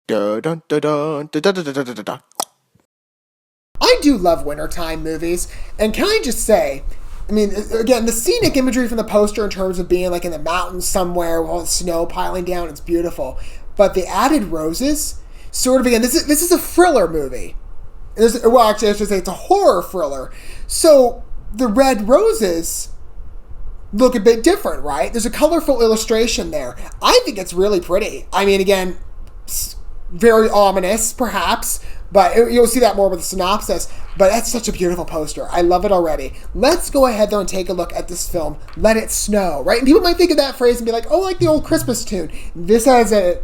Dun, dun, dun, dun, dun, dun, dun, dun, dun, dun. I do love wintertime movies, and can I just say, I mean, again, the scenic imagery from the poster in terms of being like in the mountains somewhere with all the snow piling down, it's beautiful. But the added roses, sort of, again, this is a thriller movie. Well, actually, I should say it's a horror thriller. So the red roses look a bit different, right? There's a colorful illustration there. I think it's really pretty. I mean, again, very ominous, perhaps, but you'll see that more with the synopsis. But that's such a beautiful poster. I love it already. Let's go ahead, though, and take a look at this film, Let It Snow, right? And people might think of that phrase and be like, oh, like the old Christmas tune. This has a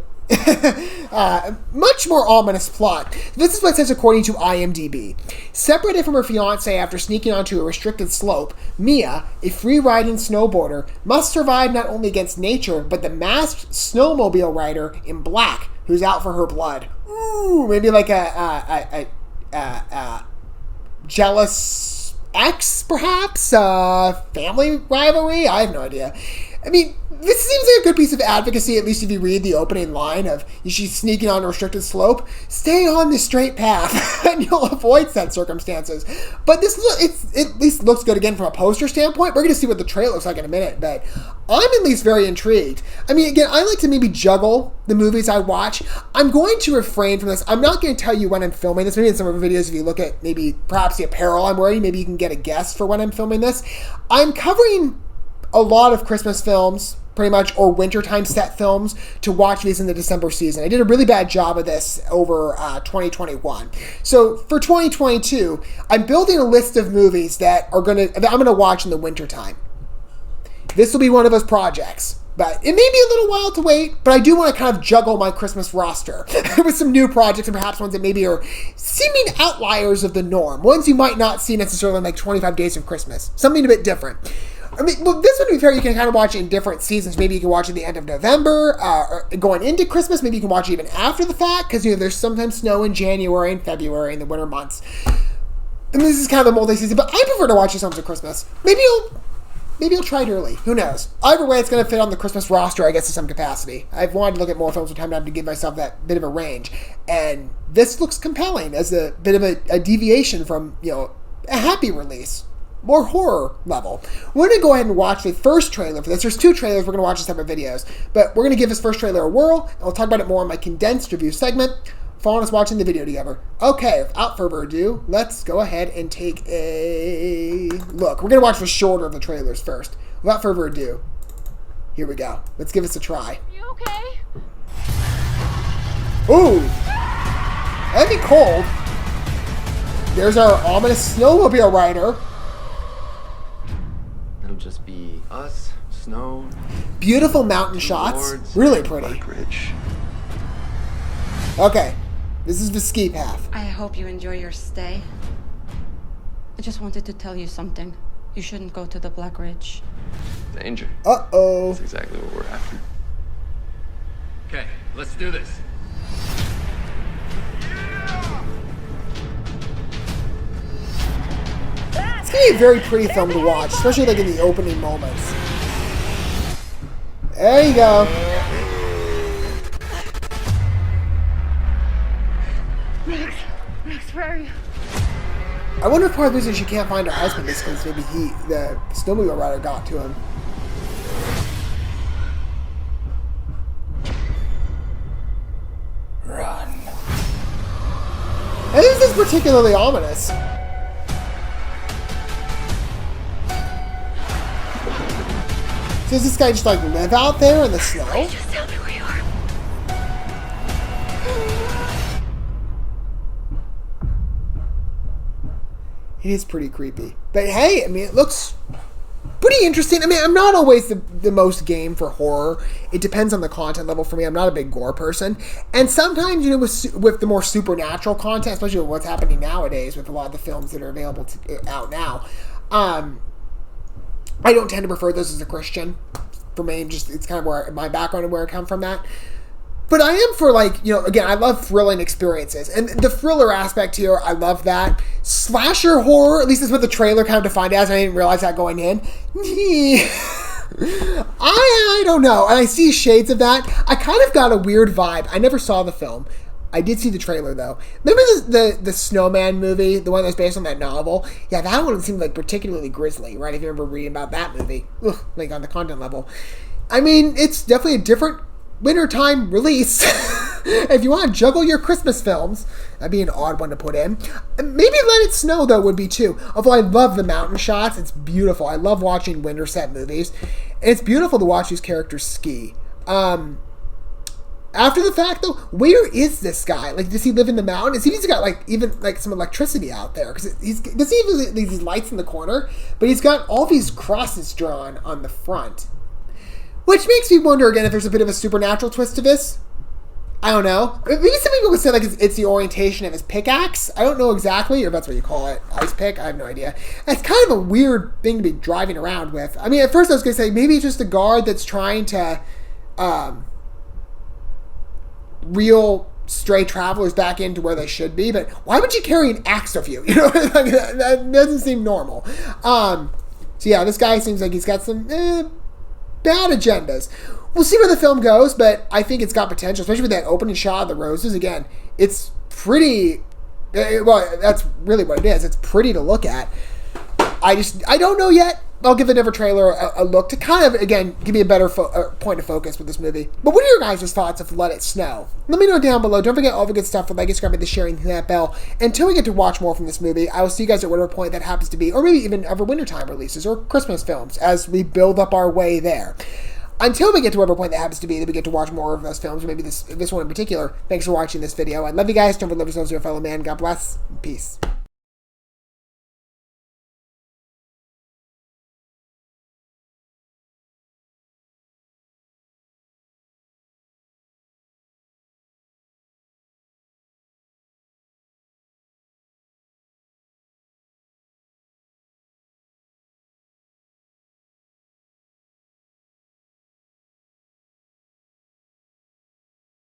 much more ominous plot. This is what it says according to IMDb. Separated from her fiance after sneaking onto a restricted slope, Mia, a free-riding snowboarder, must survive not only against nature, but the masked snowmobile rider in black who's out for her blood. Ooh, maybe like a jealous ex, perhaps? Family rivalry? I have no idea. I mean, this seems like a good piece of advocacy, at least if you read the opening line of she's sneaking on a restricted slope. Stay on the straight path, and you'll avoid said circumstances. But it at least looks good, again, from a poster standpoint. We're going to see what the trailer looks like in a minute, but I'm at least very intrigued. I mean, again, I like to maybe juggle the movies I watch. I'm going to refrain from this. I'm not going to tell you when I'm filming this. Maybe in some of the videos, if you look at maybe perhaps the apparel I'm wearing, maybe you can get a guess for when I'm filming this. I'm covering a lot of Christmas films, pretty much, or wintertime set films to watch these in the December season. I did a really bad job of this over 2021. So for 2022, I'm building a list of movies that I'm going to watch in the wintertime. This will be one of those projects. But it may be a little while to wait, but I do want to kind of juggle my Christmas roster with some new projects and perhaps ones that maybe are seeming outliers of the norm. Ones you might not see necessarily in like 25 Days of Christmas. Something a bit different. I mean, well, this would be fair. You can kind of watch it in different seasons. Maybe you can watch it at the end of November, or going into Christmas. Maybe you can watch it even after the fact, because, there's sometimes snow in January and February in the winter months. And this is kind of the multi-season, but I prefer to watch these films at Christmas. Maybe you'll try it early. Who knows? Either way, it's going to fit on the Christmas roster, I guess, to some capacity. I've wanted to look at more films with time to give myself that bit of a range. And this looks compelling as a bit of a deviation from, a happy release. More horror level. We're going to go ahead and watch the first trailer for this. There's two trailers. We're going to watch in separate videos. But we're going to give this first trailer a whirl, and we'll talk about it more in my condensed review segment. Follow us watching the video together. Okay, without further ado, let's go ahead and take a look. We're going to watch the shorter of the trailers first. Without further ado, here we go. Let's give this a try. You okay? Ooh! That'd be cold. There's our ominous snowmobile rider. It'll just be us, snow. Beautiful mountain shots. Really pretty. Black Ridge. Okay, this is the ski path. I hope you enjoy your stay. I just wanted to tell you something. You shouldn't go to the Black Ridge. Danger. Uh-oh. That's exactly what we're after. Okay, let's do this. It's going to be a very pretty film to watch, especially like in the opening moments. There you go. Max, where are you? I wonder if part of the reason she can't find her husband is because maybe the snowmobile rider got to him. Run. And this is particularly ominous. So does this guy just like live out there in the snow? Just tell me where you are. It is pretty creepy. But hey, I mean, it looks pretty interesting. I mean, I'm not always the most game for horror. It depends on the content level for me. I'm not a big gore person. And sometimes, with the more supernatural content, especially with what's happening nowadays with a lot of the films that are available out now, I don't tend to prefer those as a Christian. For me, it's kind of where my background and where I come from that. But I am for, again, I love thrilling experiences. And the thriller aspect here, I love that. Slasher horror, at least that's what the trailer kind of defined as. I didn't realize that going in. I don't know. And I see shades of that. I kind of got a weird vibe. I never saw the film. I did see the trailer, though. Remember the Snowman movie, the one that was based on that novel? Yeah, that one seemed like particularly grisly, right? If you remember reading about that movie. Ugh, like on the content level. I mean, it's definitely a different wintertime release. If you want to juggle your Christmas films, that'd be an odd one to put in. Maybe Let It Snow, though, would be too. Although I love the mountain shots. It's beautiful. I love watching winter set movies. And it's beautiful to watch these characters ski. After the fact, though, where is this guy? Like, does he live in the mountain? It seems he's got, like, even, like, some electricity out there. Because does he have these lights in the corner? But he's got all these crosses drawn on the front. Which makes me wonder, again, if there's a bit of a supernatural twist to this. I don't know. Maybe some people would say, like, it's the orientation of his pickaxe. I don't know exactly, or if that's what you call it. Ice pick? I have no idea. It's kind of a weird thing to be driving around with. I mean, at first I was going to say, maybe it's just a guard that's trying to reel stray travelers back into where they should be, but why would you carry an axe with you? You know, like, that doesn't seem normal. So yeah, this guy seems like he's got some bad agendas. We'll see where the film goes, but I think it's got potential, especially with that opening shot of the roses. Again, it's pretty, well, that's really what it is. It's pretty to look at. I don't know yet. I'll give another trailer a look to kind of, again, give me a better point of focus with this movie. But what are your guys' thoughts of Let It Snow? Let me know down below. Don't forget all the good stuff with liking, subscribing, the sharing, hitting that bell. Until we get to watch more from this movie, I will see you guys at whatever point that happens to be, or maybe even other wintertime releases or Christmas films as we build up our way there. Until we get to whatever point that happens to be, that we get to watch more of those films, or maybe this one in particular. Thanks for watching this video. I love you guys. Don't forget to love yourselves, your fellow man. God bless. Peace.